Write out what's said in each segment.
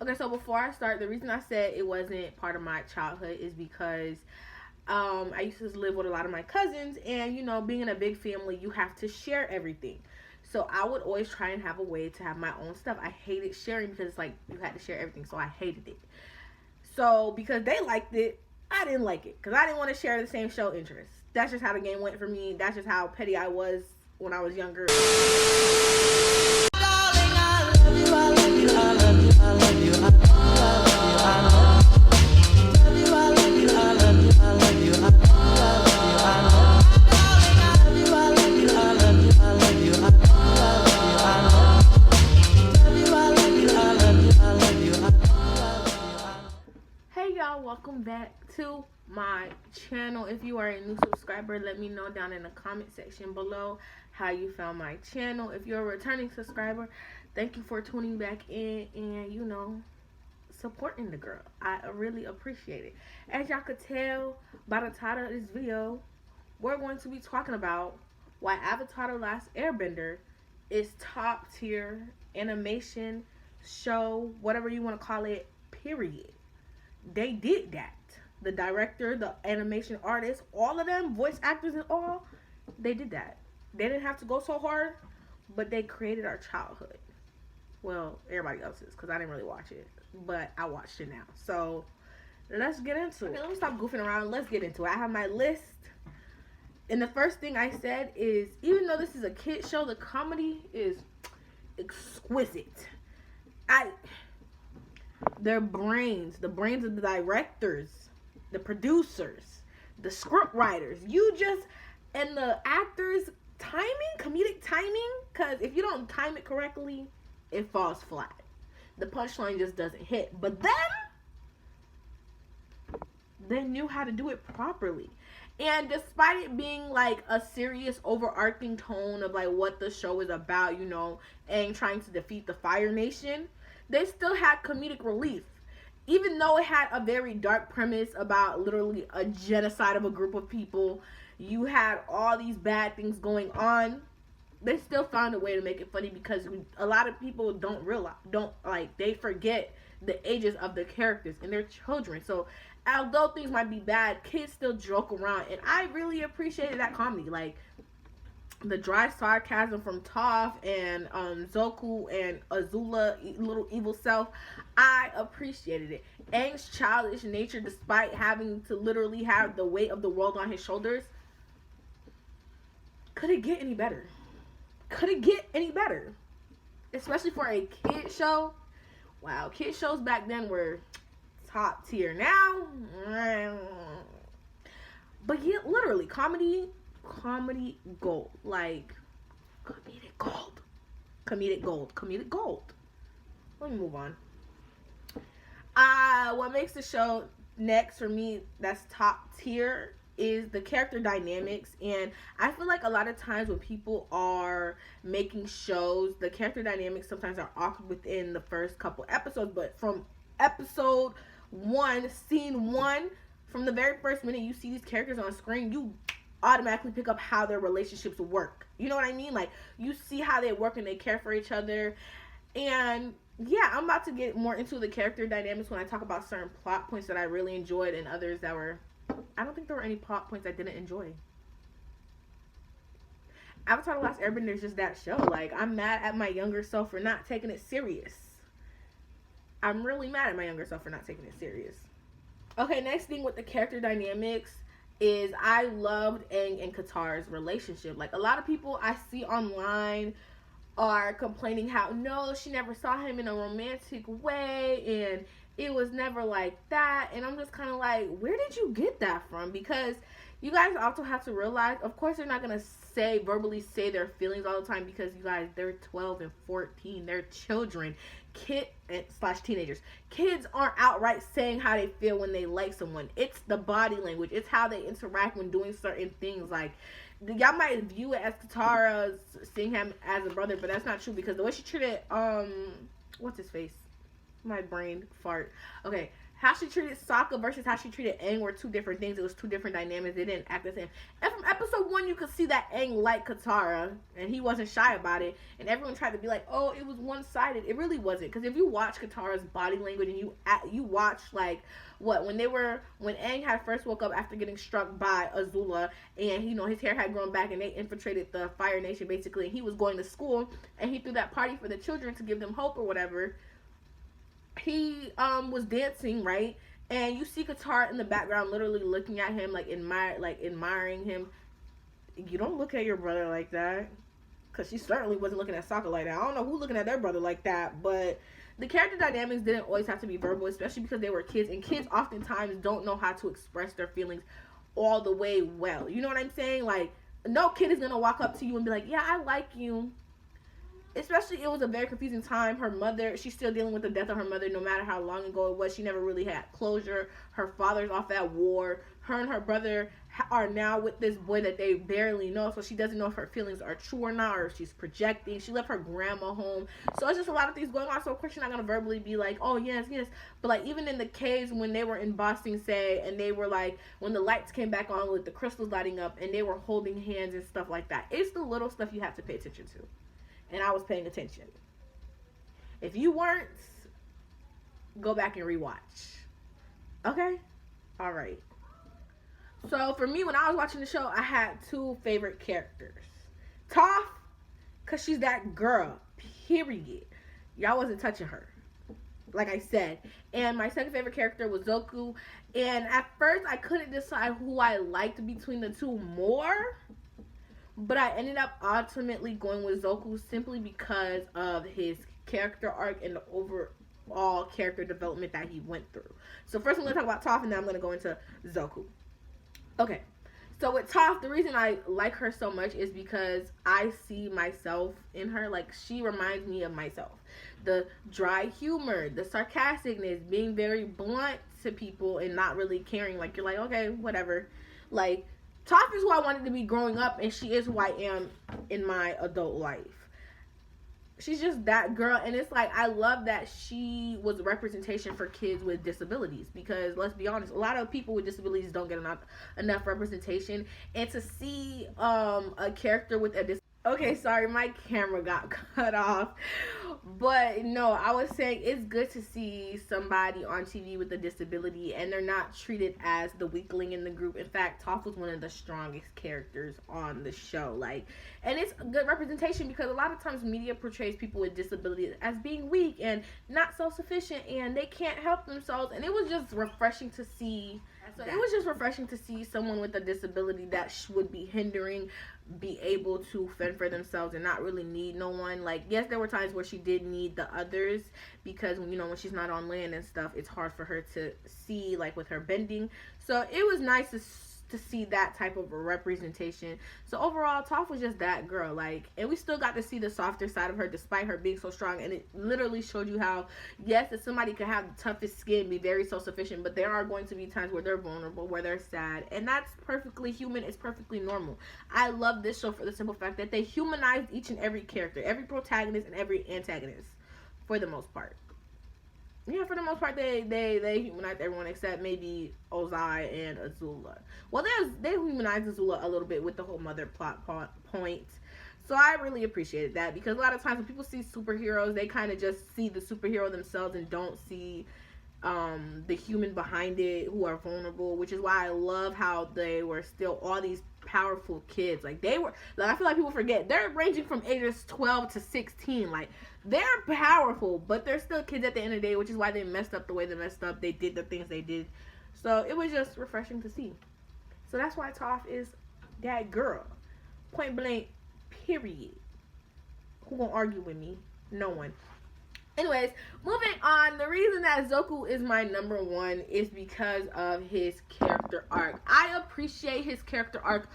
Okay, so before I start, the reason I said it wasn't part of my childhood is because I used to live with a lot of my cousins, and being in a big family, you have to share everything. So I would always try and have a way to have my own stuff. I hated sharing because it's like you had to share everything, so I hated it. So because they liked it, I didn't like it because I didn't want to share the same show interests. That's just how the game went for me. That's just how petty I was when I was younger. Hey y'all, welcome back to my channel. If you are a new subscriber, let me know down in the comment section below how you found my channel. If you're a returning subscriber, thank you for tuning back in and supporting the girl. I really appreciate it. As y'all could tell by the title of this video, we're going to be talking about why Avatar The Last Airbender is top tier animation show, whatever you want to call it, period. They did that. The director, the animation artist, all of them, voice actors and all, they did that. They didn't have to go so hard, but they created our childhood. Well, everybody else's, because I didn't really watch it, but I watched it now. So let's get into it. Let me stop goofing around. Let's get into it. I have my list. And the first thing I said is, even though this is a kid show, the comedy is exquisite. Their brains, the brains of the directors, the producers, the script writers, and the actors' timing, comedic timing, because if you don't time it correctly, it falls flat. The punchline just doesn't hit. But they knew how to do it properly. And despite it being like a serious overarching tone of like what the show is about, and trying to defeat the Fire Nation, they still had comedic relief. Even though it had a very dark premise about literally a genocide of a group of people, you had all these bad things going on, they still found a way to make it funny because a lot of people they forget the ages of the characters and their children. So although things might be bad, kids still joke around, and I really appreciated that comedy. Like the dry sarcasm from Toph and Zoku and Azula, little evil self, I appreciated it. Aang's childish nature, despite having to literally have the weight of the world on his shoulders, could it get any better? Could it get any better? Especially for a kid show. Wow, kid shows back then were top tier. Now, but yeah, literally comedy gold. Like comedic gold. Let me move on. What makes the show next for me that's top tier is the character dynamics. And I feel like a lot of times when people are making shows, the character dynamics sometimes are awkward within the first couple episodes, but from episode 1, scene 1, from the very first minute you see these characters on screen, you automatically pick up how their relationships work. You know what I mean? Like, you see how they work and they care for each other. And yeah, I'm about to get more into the character dynamics when I talk about certain plot points that I really enjoyed and others that were, I don't think there were any plot points I didn't enjoy. Avatar The Last Airbender is just that show. Like, I'm mad at my younger self for not taking it serious. I'm really mad at my younger self for not taking it serious. Okay, next thing with the character dynamics is I loved Aang and Katara's relationship. Like, a lot of people I see online are complaining how, no, she never saw him in a romantic way, and it was never like that. And I'm just kind of like, where did you get that from? Because you guys also have to realize, of course, they're not going to verbally say their feelings all the time, because you guys, they're 12 and 14, they're children, / teenagers. Kids aren't outright saying how they feel when they like someone. It's the body language. It's how they interact when doing certain things. Like, y'all might view it as Katara seeing him as a brother, but that's not true, because the way she treated what's his face, My brain fart. Okay. How she treated Sokka versus how she treated Aang were two different things. It was two different dynamics. They didn't act the same. And from episode 1, you could see that Aang liked Katara, and he wasn't shy about it. And everyone tried to be like, "Oh, it was one-sided." It really wasn't. Because if you watch Katara's body language and you watch like when Aang had first woke up after getting struck by Azula, and his hair had grown back, and they infiltrated the Fire Nation basically, and he was going to school, and he threw that party for the children to give them hope or whatever. He was dancing, right? And you see Katara in the background literally looking at him, like admiring him. You don't look at your brother like that. Because she certainly wasn't looking at Sokka like that. I don't know who's looking at their brother like that. But the character dynamics didn't always have to be verbal, especially because they were kids. And kids oftentimes don't know how to express their feelings all the way well. You know what I'm saying? Like, no kid is going to walk up to you and be like, "Yeah, I like you." Especially, it was a very confusing time. Her mother, she's still dealing with the death of her mother, no matter how long ago it was. She never really had closure. Her father's off at war. Her and her brother are now with this boy that they barely know, so she doesn't know if her feelings are true or not, or if she's projecting. She left her grandma home. So it's just a lot of things going on. So of course she's not going to verbally be like, "Oh, yes, yes." But like, even in the caves when they were in Ba Sing Se, and they were like, when the lights came back on with the crystals lighting up, and they were holding hands and stuff like that. It's the little stuff you have to pay attention to. And I was paying attention. If you weren't, go back and rewatch. Okay? Alright. So, for me, when I was watching the show, I had two favorite characters. Toph, because she's that girl. Period. Y'all wasn't touching her. Like I said. And my second favorite character was Zoku. And at first, I couldn't decide who I liked between the two more. But I ended up ultimately going with Zoku simply because of his character arc and the overall character development that he went through. So first I'm going to talk about Toph, and then I'm going to go into Zoku. Okay, so with Toph, the reason I like her so much is because I see myself in her. Like, she reminds me of myself. The dry humor, the sarcasticness, being very blunt to people and not really caring. Like, you're like, okay, whatever. Like, Toph is who I wanted to be growing up, and she is who I am in my adult life. She's just that girl, and it's like, I love that she was a representation for kids with disabilities, because let's be honest, a lot of people with disabilities don't get enough representation, and to see a character with a disability. Okay, sorry, my camera got cut off. But no, I was saying it's good to see somebody on TV with a disability and they're not treated as the weakling in the group. In fact, Toph was one of the strongest characters on the show. Like, and it's a good representation because a lot of times media portrays people with disabilities as being weak and not self-sufficient and they can't help themselves. And it was just refreshing to see. So it was just refreshing to see someone with a disability that would be hindering be able to fend for themselves and not really need no one. Like, yes, there were times where she did need the others because, when she's not on land and stuff, it's hard for her to see, like with her bending. So it was nice to see that type of a representation. So overall, Toph was just that girl. Like, and we still got to see the softer side of her despite her being so strong. And it literally showed you how, yes, that somebody could have the toughest skin, be very self-sufficient, but there are going to be times where they're vulnerable, where they're sad, and that's perfectly human. It's perfectly normal. I love this show for the simple fact that they humanized each and every character, every protagonist and every antagonist, for the most part. Yeah, for the most part, they humanized everyone except maybe Ozai and Azula. Well, they humanized Azula a little bit with the whole mother plot point. So I really appreciated that, because a lot of times when people see superheroes, they kind of just see the superhero themselves and don't see the human behind it who are vulnerable, which is why I love how they were still all these powerful kids. Like, they were, like, I feel like people forget, they're ranging from ages 12 to 16. Like, they're powerful, but they're still kids at the end of the day, which is why they messed up the way they messed up. They did the things they did. So it was just refreshing to see. So that's why Toph is that girl. Point blank, period. Who gonna argue with me? No one. Anyways, moving on. The reason that Zoku is my number one is because of his character arc. I appreciate his character arc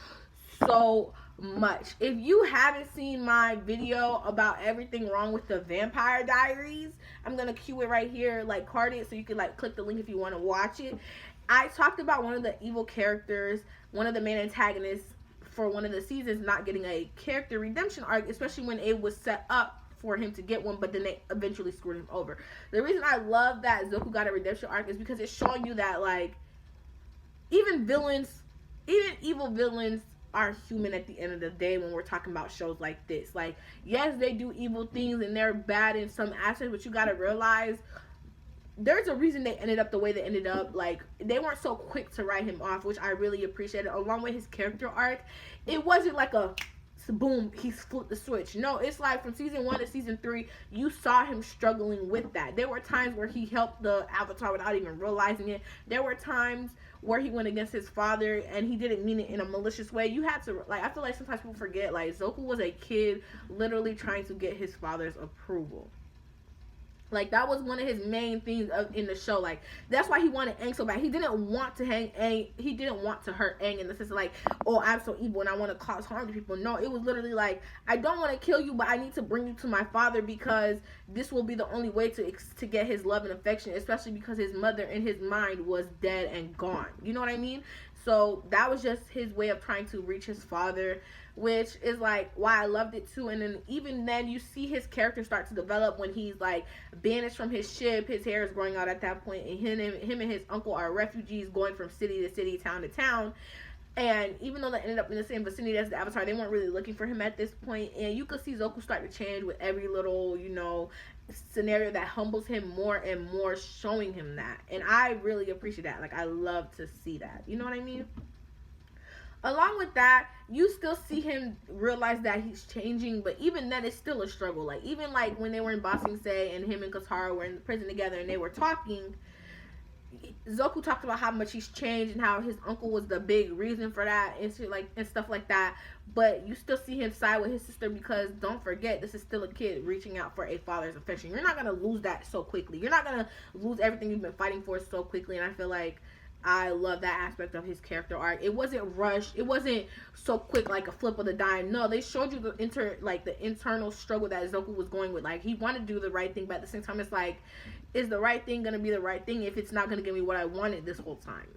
so much. If you haven't seen my video about everything wrong with the Vampire Diaries, I'm gonna cue it right here, like card it, so you can like click the link if you want to watch it. I talked about one of the evil characters, one of the main antagonists for one of the seasons, not getting a character redemption arc, especially when it was set up for him to get one, but then they eventually screwed him over. The reason I love that Zoku got a redemption arc is because it's showing you that, like, even evil villains are human at the end of the day when we're talking about shows like this. Like, yes, they do evil things and they're bad in some aspects, but you gotta realize there's a reason they ended up the way they ended up. Like, they weren't so quick to write him off, which I really appreciated. Along with his character arc, it wasn't like a boom, he's flipped the switch. No, it's like from season 1 to season 3, you saw him struggling with that. There were times where he helped the Avatar without even realizing it. There were times where he went against his father and he didn't mean it in a malicious way. You had to, like, I feel like sometimes people forget, like, Zoku was a kid literally trying to get his father's approval. Like, that was one of his main things in the show. Like, that's why he wanted Aang so bad. He didn't want to hang Aang. He didn't want to hurt Aang in the sense of, like, oh, I'm so evil and I want to cause harm to people. No, it was literally like, I don't want to kill you, but I need to bring you to my father because this will be the only way to get his love and affection, especially because his mother in his mind was dead and gone. You know what I mean? So that was just his way of trying to reach his father, which is like why I loved it too. And then even then you see his character start to develop when he's like banished from his ship. His hair is growing out at that point, and him and his uncle are refugees going from city to city, town to town. And even though they ended up in the same vicinity as the Avatar, they weren't really looking for him at this point. And you could see Zoku start to change with every little, you know, scenario that humbles him more and more, showing him that. And I really appreciate that. Like, I love to see that. You know what I mean? Along with that, you still see him realize that he's changing, but even then, it's still a struggle. Like, even like when they were in Ba Sing Se and him and Katara were in the prison together and they were talking, Zoku talked about how much he's changed and how his uncle was the big reason for that and shit, like, and stuff like that. But you still see him side with his sister because don't forget, this is still a kid reaching out for a father's affection. You're not gonna lose that so quickly. You're not gonna lose everything you've been fighting for so quickly. And I feel like I love that aspect of his character arc. It wasn't rushed. It wasn't so quick like a flip of the dime. No, they showed you the internal struggle that Zoku was going with. Like, he wanted to do the right thing, but at the same time, it's like, is the right thing gonna be the right thing if it's not gonna give me what I wanted this whole time?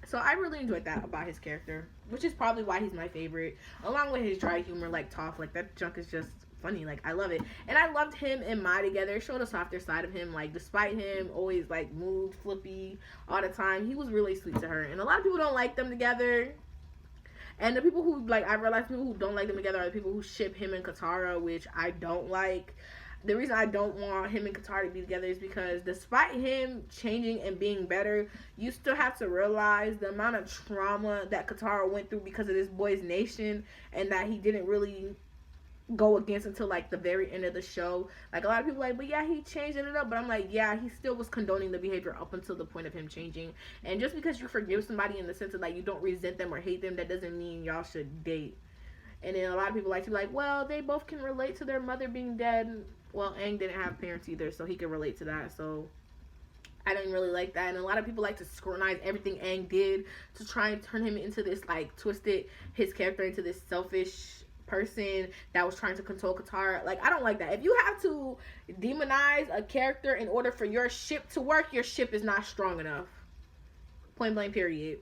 So I really enjoyed that about his character, which is probably why he's my favorite. Along with his dry humor, like Toph, like that junk is just funny. Like, I love it. And I loved him and Mai together. It showed a softer side of him. Like, despite him always like moved flippy all the time, he was really sweet to her. And a lot of people don't like them together. And the people who, like, I realize people who don't like them together are the people who ship him and Katara, which I don't like. The reason I don't want him and Katara to be together is because despite him changing and being better, you still have to realize the amount of trauma that Katara went through because of this boy's nation, and that he didn't really go against until like the very end of the show. Like, a lot of people are like, but yeah, he changed it up, but I'm like, yeah, he still was condoning the behavior up until the point of him changing. And just because you forgive somebody in the sense of like you don't resent them or hate them, that doesn't mean y'all should date. And then a lot of people like to be like, well, they both can relate to their mother being dead. Well, Aang didn't have parents either, so he could relate to that. So I didn't really like that. And a lot of people like to scrutinize everything Aang did to try and turn him into this, like, twisted his character into this selfish person that was trying to control Katara. Like, I don't like that. If you have to demonize a character in order for your ship to work, your ship is not strong enough. Point blank, period.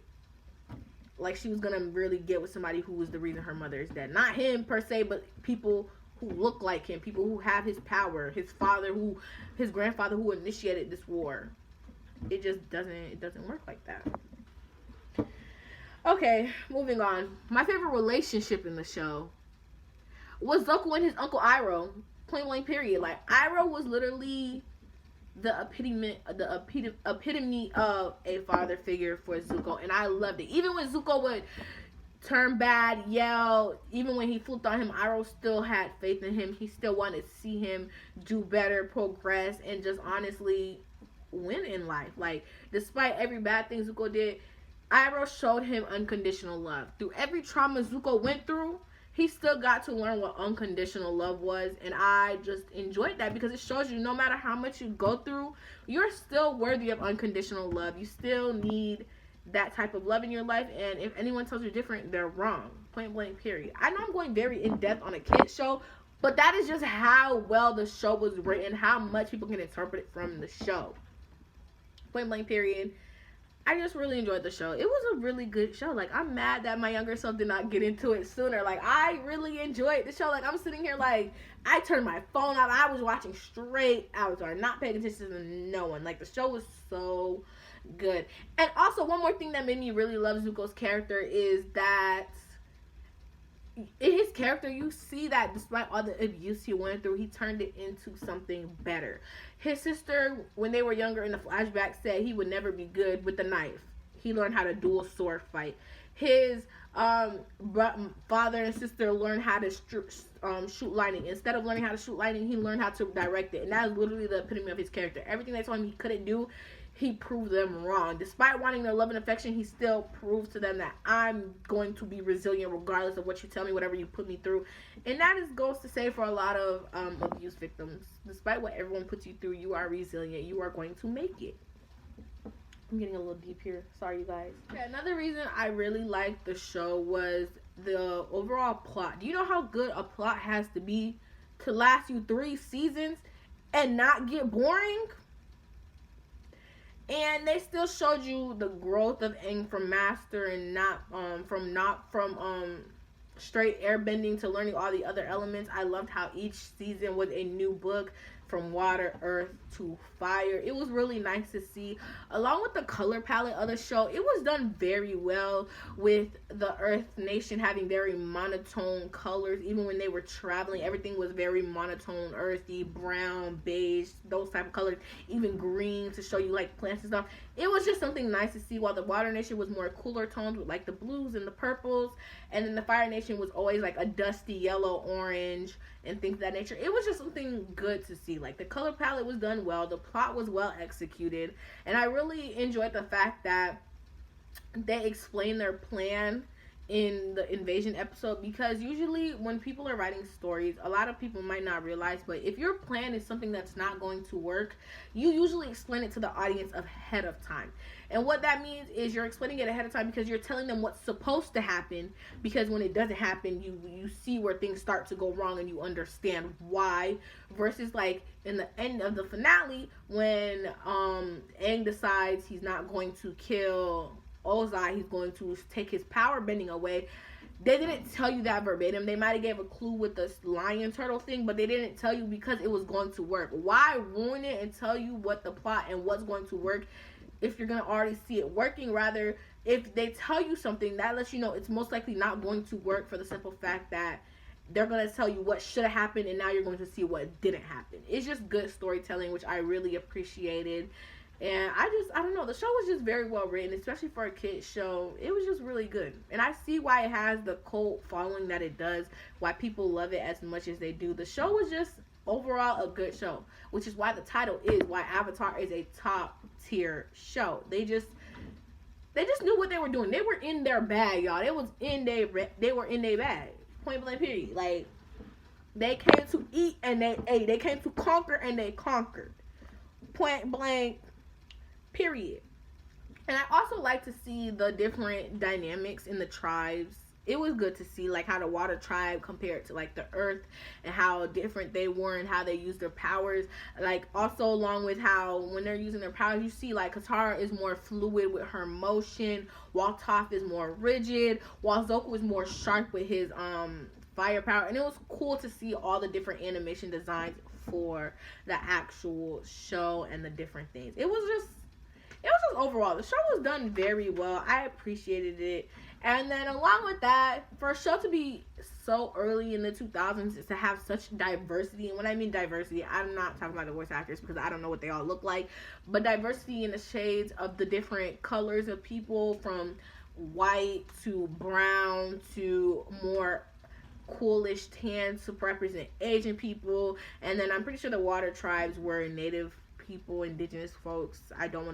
Like, she was gonna really get with somebody who was the reason her mother is dead. Not him per se, but people who look like him, people who have his power, his father, his grandfather who initiated this war. It just doesn't work like that. Okay, moving on. My favorite relationship in the show was Zoku and his uncle Iroh. Plain blank, period. Like, Iroh was literally the epitome of a father figure for Zuko, and I loved it. Even when Zuko would turn bad, yell, even when he flipped on him, Iroh still had faith in him. He still wanted to see him do better, progress, and just honestly win in life. Like, despite every bad thing Zuko did, Iroh showed him unconditional love. Through every trauma Zuko went through, he still got to learn what unconditional love was, and I just enjoyed that because it shows you no matter how much you go through, you're still worthy of unconditional love. You still need that type of love in your life, and if anyone tells you different, they're wrong. Point blank, period. I know I'm going very in-depth on a kid's show, but that is just how well the show was written, how much people can interpret it from the show. Point blank, period. I just really enjoyed the show. It was a really good show. Like, I'm mad that my younger self did not get into it sooner. Like, I really enjoyed the show. Like, I'm sitting here like, I turned my phone off. I was watching straight Avatar, not paying attention to no one. Like, the show was so good. And also, one more thing that made me really love Zuko's character is that in his character, you see that despite all the abuse he went through, he turned it into something better. His sister, when they were younger in the flashback, said he would never be good with the knife. He learned how to dual sword fight. His father and sister learned how to shoot lightning. Instead of learning how to shoot lightning, he learned how to direct it. And that is literally the epitome of his character. Everything they told him he couldn't do, he proved them wrong. Despite wanting their love and affection, he still proves to them that I'm going to be resilient regardless of what you tell me, whatever you put me through. And that goes to say for a lot of abuse victims. Despite what everyone puts you through, you are resilient. You are going to make it. I'm getting a little deep here. Sorry, you guys. Okay, another reason I really liked the show was the overall plot. Do you know how good a plot has to be to last you 3 seasons and not get boring? And they still showed you the growth of Aang from master and not from straight airbending to learning all the other elements. I loved how each season was a new book, from water, earth to fire. It was really nice to see. Along with the color palette of the show, it was done very well with the Earth Nation having very monotone colors. Even when they were traveling, everything was very monotone, earthy, brown, beige, those type of colors. Even green to show you like plants and stuff. It was just something nice to see, while the Water Nation was more cooler tones with like the blues and the purples. And then the Fire Nation was always like a dusty yellow, orange, and things of that nature. It was just something good to see. Like, the color palette was done well, the plot was well executed, and I really enjoyed the fact that they explained their plan in the invasion episode, because usually when people are writing stories, a lot of people might not realize, but if your plan is something that's not going to work, you usually explain it to the audience ahead of time. And what that means is you're explaining it ahead of time because you're telling them what's supposed to happen, because when it doesn't happen, you see where things start to go wrong and you understand why, versus like in the end of the finale when Aang decides he's not going to kill Ozai, he's going to take his power bending away. They didn't tell you that verbatim. They might have gave a clue with the lion turtle thing, but they didn't tell you because it was going to work. Why ruin it and tell you what the plot and what's going to work if you're going to already see it working? Rather, if they tell you something, that lets you know it's most likely not going to work, for the simple fact that they're going to tell you what should have happened and now you're going to see what didn't happen. It's just good storytelling, which I really appreciated. And I don't know, the show was just very well written, especially for a kid's show. It was just really good. And I see why it has the cult following that it does, why people love it as much as they do. The show was just overall a good show, which is why the title is why Avatar is a top tier show. They just knew what they were doing. They were in their bag, y'all. They were in their bag. Point blank period. Like, they came to eat and they ate. They came to conquer and they conquered. Point blank period. And I also like to see the different dynamics in the tribes. It was good to see like how the water tribe compared to like the earth and how different they were and how they use their powers. Like, also along with how when they're using their powers, you see like Katara is more fluid with her motion, while Toph is more rigid, while Zoku is more sharp with his firepower. And it was cool to see all the different animation designs for the actual show and the different things. It was just overall, the show was done very well. I appreciated it. And then along with that, for a show to be so early in the 2000s, is to have such diversity. And when I mean diversity, I'm not talking about the voice actors because I don't know what they all look like, but diversity in the shades of the different colors of people, from white to brown to more coolish tan to represent Asian people. And then I'm pretty sure the water tribes were native people, indigenous folks. I don't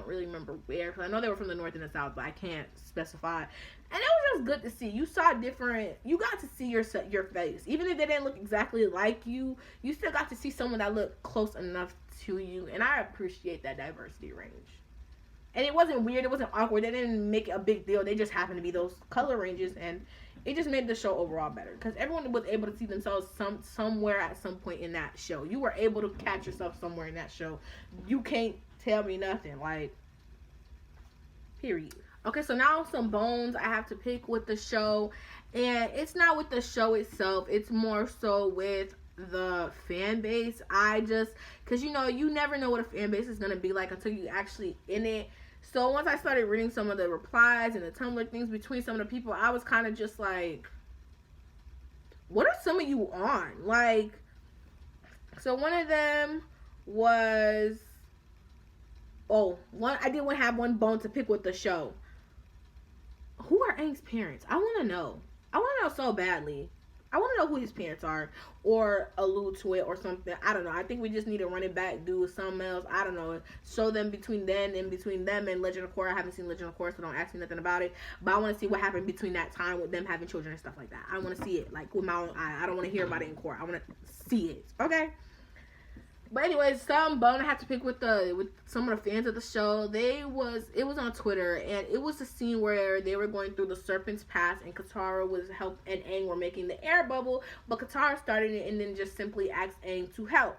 really remember where, because I know they were from the north and the south, but I can't specify. And it was just good to see. You got to see your face. Even if they didn't look exactly like you still got to see someone that looked close enough to you. And I appreciate that diversity range. And it wasn't weird, it wasn't awkward, they didn't make a big deal. They just happened to be those color ranges, and it just made the show overall better, because everyone was able to see themselves somewhere at some point in that show. You were able to catch yourself somewhere in that show. You can't tell me nothing. Like, Period. Okay, so now some bones I have to pick with the show, and it's not with the show itself, it's more so with the fan base. Because you never know what a fan base is going to be like until you actually in it. So once I started reading some of the replies and the Tumblr things between some of the people, I was kind of just like, what are some of you on? Like, so one of them was, I did have one bone to pick with the show. Who are Aang's parents? I want to know. I want to know so badly. I want to know who his parents are, or allude to it or something. I don't know. I think we just need to run it back, do something else. I don't know. Show them between them and Legend of Korra. I haven't seen Legend of Korra, so don't ask me nothing about it. But I want to see what happened between that time with them having children and stuff like that. I want to see it, like, with my own eye. I don't want to hear about it in Korra. I want to see it. Okay? But anyways, some bone I had to pick with some of the fans of the show. It was on Twitter, and it was a scene where they were going through the Serpent's Pass, and Katara and Aang were making the air bubble, but Katara started it and then just simply asked Aang to help.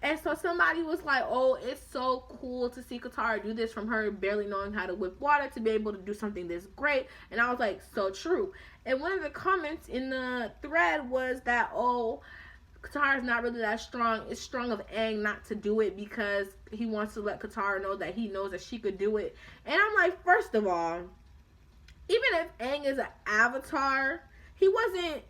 And so somebody was like, "Oh, it's so cool to see Katara do this, from her barely knowing how to whip water to be able to do something this great." And I was like, so true. And one of the comments in the thread was that, Katara is not really that strong. It's strong of Aang not to do it because he wants to let Katara know that he knows that she could do it. And I'm like, first of all, even if Aang is an avatar, he wasn't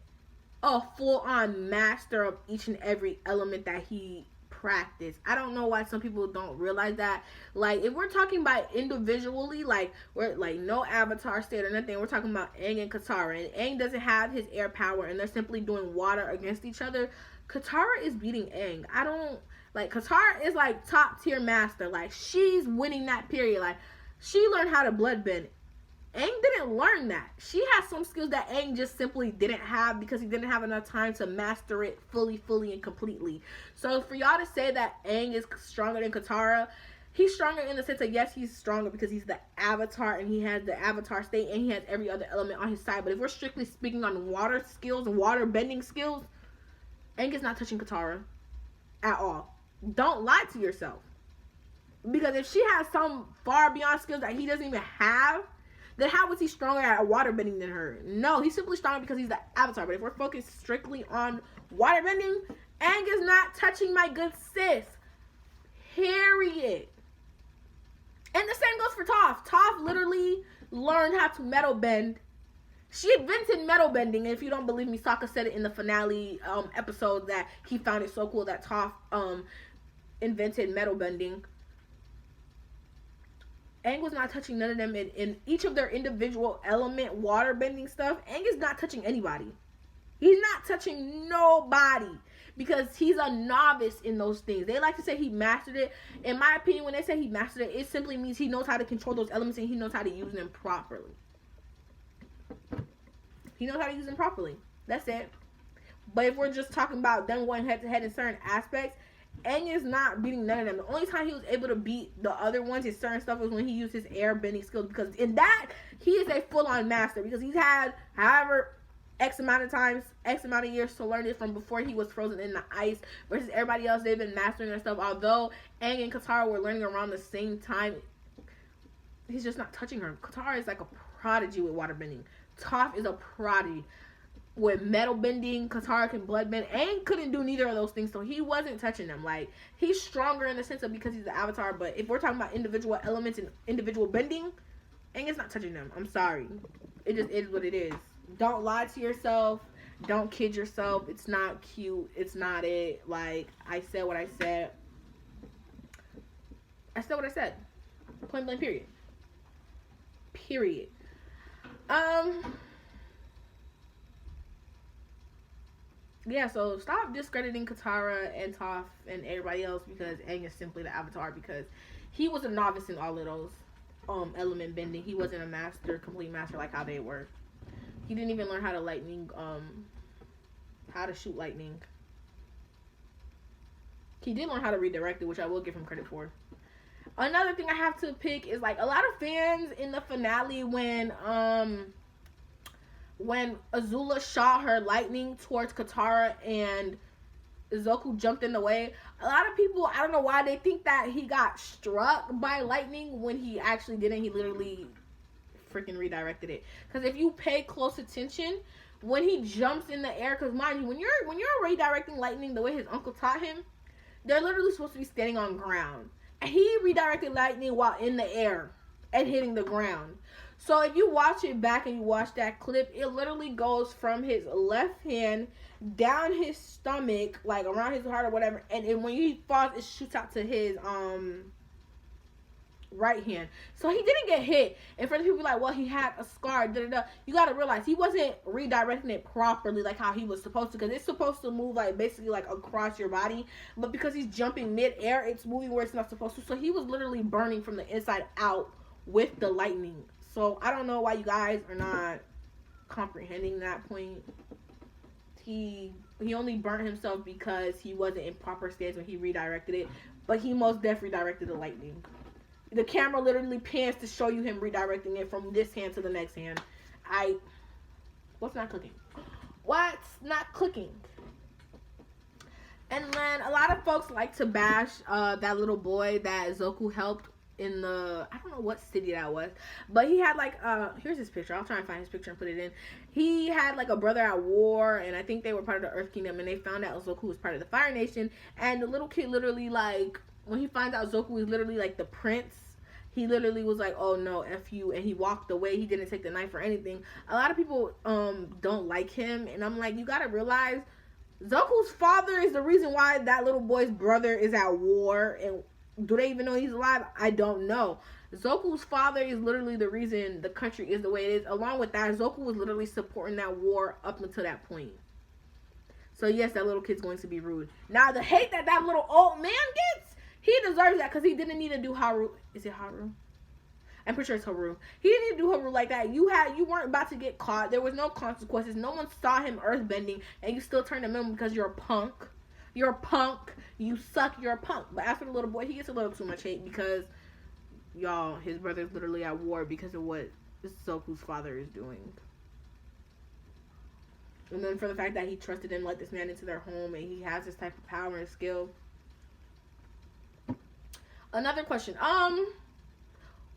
a full-on master of each and every element that he practiced. I don't know why some people don't realize that. Like, if we're talking about individually, like, we're like no avatar state or nothing, we're talking about Aang and Katara, and Aang doesn't have his air power and they're simply doing water against each other. Katara is beating Aang. Katara is like top tier master. Like, she's winning that period. Like, she learned how to bloodbend. Aang didn't learn that. She has some skills that Aang just simply didn't have because he didn't have enough time to master it fully and completely. So for y'all to say that Aang is stronger than Katara, he's stronger in the sense that, yes, he's stronger because he's the avatar and he has the avatar state and he has every other element on his side. But if we're strictly speaking on water skills, water bending skills, Aang is not touching Katara at all. Don't lie to yourself. Because if she has some far beyond skills that he doesn't even have, then how is he stronger at water bending than her? No, he's simply stronger because he's the avatar. But if we're focused strictly on water bending, Aang is not touching my good sis. Period. And the same goes for Toph. Toph literally learned how to metal bend. She invented metal bending. And if you don't believe me, Sokka said it in the finale episode that he found it so cool that Toph invented metal bending. Aang was not touching none of them in each of their individual element water bending stuff. Aang is not touching anybody. He's not touching nobody because he's a novice in those things. They like to say he mastered it. In my opinion, when they say he mastered it, it simply means he knows how to control those elements and he knows how to use them properly. He knows how to use them properly. That's it. But if we're just talking about them going head to head in certain aspects, Aang is not beating none of them. The only time he was able to beat the other ones in certain stuff was when he used his air bending skills, because in that he is a full-on master, because he's had however X amount of years to learn it from before he was frozen in the ice, versus everybody else, they've been mastering their stuff. Although Aang and Katara were learning around the same time, he's just not touching her. Katara is like a prodigy with water bending. Toph is a prodigy with metal bending. Katara can blood bend. Aang couldn't do neither of those things, so he wasn't touching them. Like, he's stronger in the sense of because he's the avatar, but if we're talking about individual elements and individual bending, Aang is not touching them. I'm sorry. It just is what it is. Don't lie to yourself. Don't kid yourself. It's not cute. It's not it. Like, I said what I said. I said what I said. Point blank, period. Period. Yeah, so stop discrediting Katara and Toph and everybody else because Aang is simply the avatar, because he was a novice in all of those element bending. He wasn't a master, complete master like how they were. He didn't even learn how to shoot lightning. He did learn how to redirect it, which I will give him credit for. Another thing I have to pick is, like, a lot of fans in the finale when Azula shot her lightning towards Katara and Zoku jumped in the way. A lot of people, I don't know why, they think that he got struck by lightning when he actually didn't. He literally freaking redirected it. Because if you pay close attention, when he jumps in the air, because mind you, when you're redirecting lightning the way his uncle taught him, they're literally supposed to be standing on ground. And he redirected lightning while in the air and hitting the ground. So if you watch it back and you watch that clip, it literally goes from his left hand down his stomach, like around his heart or whatever, and when he falls, it shoots out to his right hand. So he didn't get hit. And for the people like, well, he had a scar, you gotta realize he wasn't redirecting it properly like how he was supposed to, because it's supposed to move like basically like across your body, but because he's jumping mid-air, it's moving where it's not supposed to. So he was literally burning from the inside out with the lightning. So I don't know why you guys are not comprehending that point. He only burnt himself because he wasn't in proper stance when he redirected it, but he most definitely redirected the lightning. The camera literally pans to show you him redirecting it from this hand to the next hand. What's not clicking? What's not clicking? And then a lot of folks like to bash that little boy that Zoku helped in the, I don't know what city that was, but he had like, here's his picture. I'll try and find his picture and put it in. He had like a brother at war, and I think they were part of the Earth Kingdom, and they found out Zoku was part of the Fire Nation, and the little kid literally, like, when he finds out Zoku is literally like the prince, he literally was like, oh no, F you, and he walked away. He didn't take the knife or anything. A lot of people don't like him, and I'm like, you gotta realize, Zoku's father is the reason why that little boy's brother is at war, and do they even know he's alive? I don't know. Zoku's father is literally the reason the country is the way it is. Along with that, Zoku was literally supporting that war up until that point. So yes, that little kid's going to be rude. Now, the hate that that little old man gets, he deserves that, because he didn't need to do Haru. Is it Haru? I'm pretty sure it's Haru. He didn't need to do Haru like that. You weren't about to get caught. There was no consequences. No one saw him earthbending, and you still turned him in because you're a punk. You're a punk. You suck. You're a punk. But as for the little boy, he gets a little too much hate because, y'all, his brother's literally at war because of what Zoku's father is doing. And then for the fact that he trusted him, let this man into their home, and he has this type of power and skill. Another question.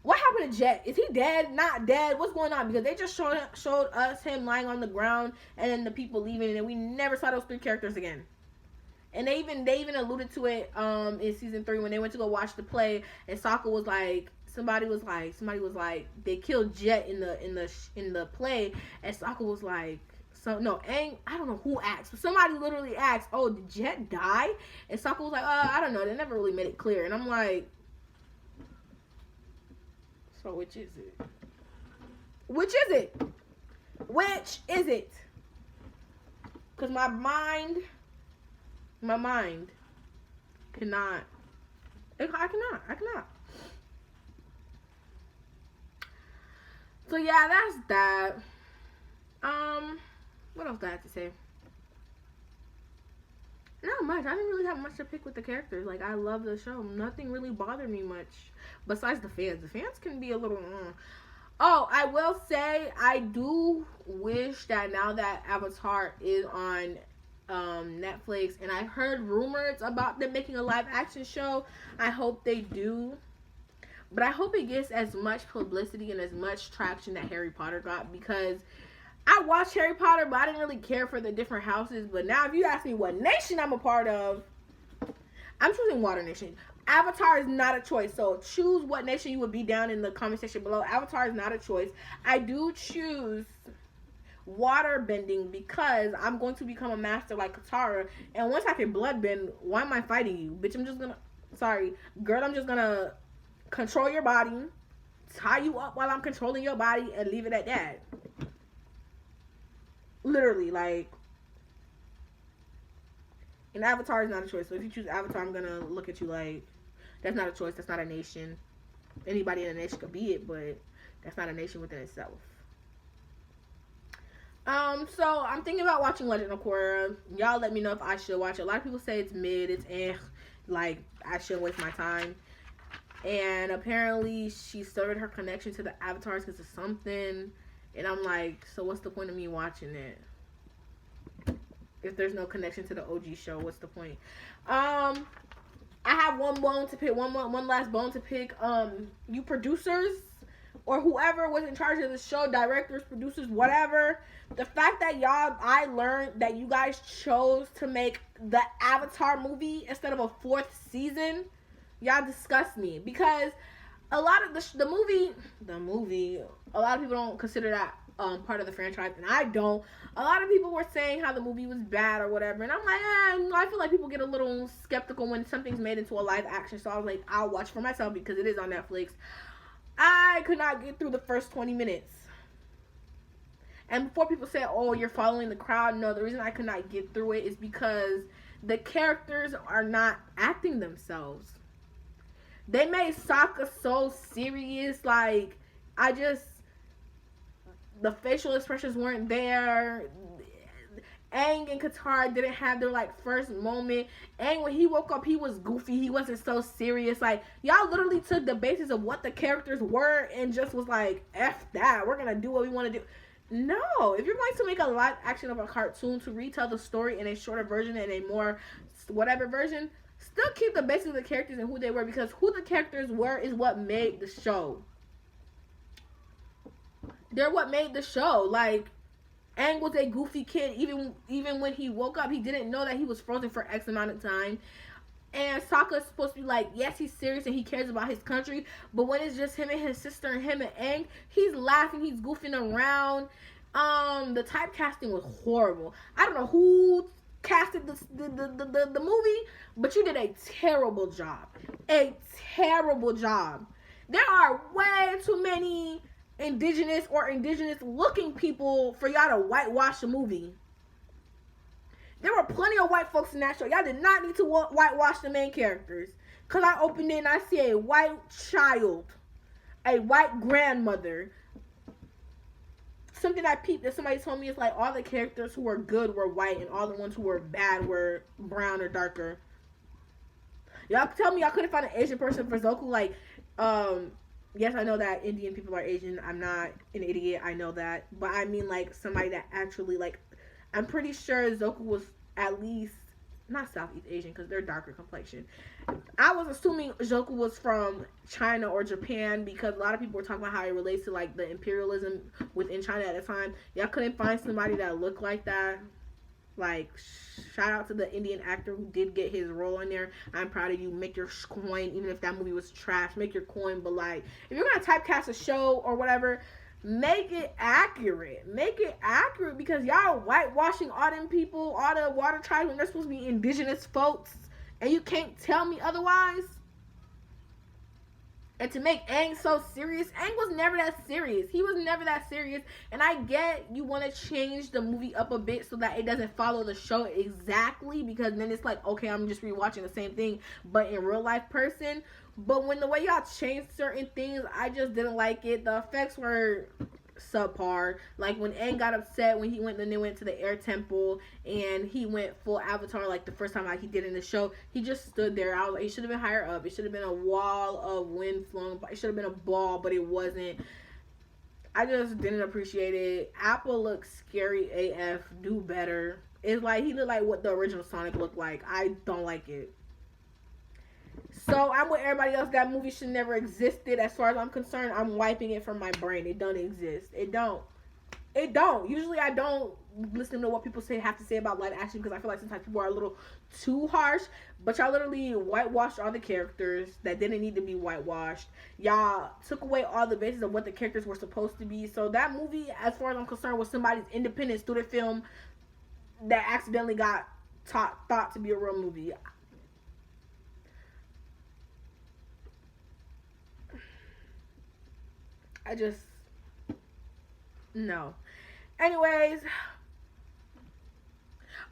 What happened to Jet? Is he dead? Not dead? What's going on? Because they just showed us him lying on the ground, and then the people leaving, and we never saw those three characters again. And they even alluded to it in season 3 when they went to go watch the play, and Sokka was like, somebody was like they killed Jet in the play, and Sokka was like, I don't know who asked, but somebody literally asked, oh, did Jet die? And Sokka was like, I don't know, they never really made it clear. And I'm like, so which is it? Which is it? Which is it? Because my mind cannot. I cannot. So yeah, that's that. What else do I have to say? Not much. I didn't really have much to pick with the characters. Like, I love the show. Nothing really bothered me much. Besides the fans. The fans can be a little... Oh, I will say, I do wish that now that Avatar is on Netflix, and I heard rumors about them making a live action show. I hope they do. But I hope it gets as much publicity and as much traction that Harry Potter got, because I watched Harry Potter, but I didn't really care for the different houses. But now if you ask me what nation I'm a part of, I'm choosing Water Nation. Avatar is not a choice, so choose what nation you would be down in the comment section below. Avatar is not a choice. I do choose water bending because I'm going to become a master like Katara, and once I can blood bend, why am I fighting you? Bitch, I'm just gonna control your body, tie you up while I'm controlling your body, and leave it at that. Literally, like, and Avatar is not a choice. So if you choose Avatar, I'm gonna look at you like, that's not a choice, that's not a nation. Anybody in a nation could be it, but that's not a nation within itself. So I'm thinking about watching Legend of Korra. Y'all let me know if I should watch it. A lot of people say it's mid, it's like, I shouldn't waste my time. And apparently she severed her connection to the avatars because of something. And I'm like, so what's the point of me watching it? If there's no connection to the OG show, what's the point? I have one last bone to pick. You producers, or whoever was in charge of the show, directors, producers, whatever, the fact that I learned that you guys chose to make the Avatar movie instead of a 4th season, y'all disgust me. Because a lot of the movie, a lot of people don't consider that part of the franchise, and I don't. A lot of people were saying how the movie was bad or whatever, and I'm like, I feel like people get a little skeptical when something's made into a live action, so I was like, I'll watch for myself because it is on Netflix. I could not get through the first 20 minutes. And before people say, oh, you're following the crowd, no, the reason I could not get through it is because the characters are not acting themselves. They made Sokka so serious, like, the facial expressions weren't there. Aang and Katara didn't have their, like, first moment. Aang, when he woke up, he was goofy. He wasn't so serious. Like, y'all literally took the basis of what the characters were and just was like, F that. We're going to do what we want to do. No. If you're going to make a live action of a cartoon to retell the story in a shorter version and a more whatever version, still keep the basis of the characters and who they were, because who the characters were is what made the show. They're what made the show. Like, Aang was a goofy kid. Even when he woke up, he didn't know that he was frozen for X amount of time. And Sokka's supposed to be like, yes, he's serious and he cares about his country, but when it's just him and his sister and him and Aang, he's laughing, he's goofing around. The typecasting was horrible. I don't know who casted the movie, but you did a terrible job. A terrible job. There are way too many indigenous looking people for y'all to whitewash a movie. There were plenty of white folks in that show. Y'all did not need to whitewash the main characters. Because I opened it and I see a white child, a white grandmother. Something I peeped that somebody told me is like all the characters who were good were white and all the ones who were bad were brown or darker. Y'all tell me y'all couldn't find an Asian person for Zoku. Like, yes, I know that Indian people are Asian. I'm not an idiot. I know that. But I mean, like, somebody that actually, like, I'm pretty sure Zoku was at least, not Southeast Asian, because they're darker complexion. I was assuming Zoku was from China or Japan, because a lot of people were talking about how it relates to, like, the imperialism within China at the time. Y'all couldn't find somebody that looked like that. Like, shout out to the Indian actor who did get his role in there. I'm proud of you. Make your coin, even if that movie was trash, make your coin. But, like, if you're going to typecast a show or whatever, make it accurate. Make it accurate, because y'all whitewashing all them people, all the water tribes, when they're supposed to be indigenous folks, and you can't tell me otherwise. And to make Aang so serious, Aang was never that serious. He was never that serious. And I get you want to change the movie up a bit so that it doesn't follow the show exactly, because then it's like, okay, I'm just rewatching the same thing, but in real life person. But when the way y'all changed certain things, I just didn't like it. The effects were subpar. Like when Aang got upset when they went to the air temple and he went full Avatar, like the first time like he did in the show, he just stood there. I was like, he should have been higher up. It should have been a wall of wind flowing. It should have been a ball, but it wasn't. I just didn't appreciate it. Apple looks scary AF. Do better. It's like he looked like what the original Sonic looked like. I don't like it. So I'm with everybody else. That movie should never existed. As far as I'm concerned, I'm wiping it from my brain. It don't exist. It don't. Usually I don't listen to what people have to say about live action, because I feel like sometimes people are a little too harsh. But y'all literally whitewashed all the characters that didn't need to be whitewashed. Y'all took away all the basis of what the characters were supposed to be. So that movie, as far as I'm concerned, was somebody's independent student film that accidentally got thought to be a real movie. No. Anyways.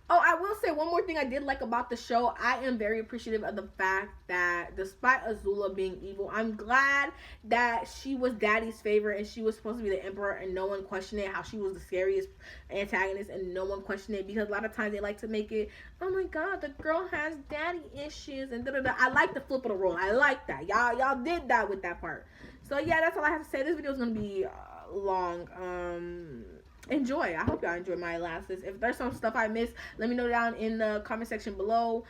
Oh, I will say one more thing I did like about the show. I am very appreciative of the fact that despite Azula being evil, I'm glad that she was Daddy's favorite and she was supposed to be the emperor, and no one questioned it, how she was the scariest antagonist and no one questioned it, because a lot of times they like to make it, oh my god, the girl has daddy issues and da-da-da. I like the flip of the role. I like that. Y'all did that with that part. So yeah, that's all I have to say. This video is going to be long. Enjoy. I hope y'all enjoy my analysis. If there's some stuff I missed, let me know down in the comment section below.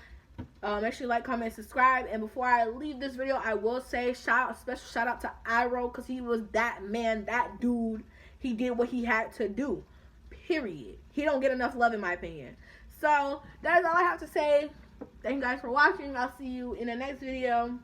Make sure you like, comment, subscribe. And before I leave this video, I will say special shout out to Iroh, because he was that man, that dude. He did what he had to do. Period. He don't get enough love in my opinion. So that is all I have to say. Thank you guys for watching. I'll see you in the next video.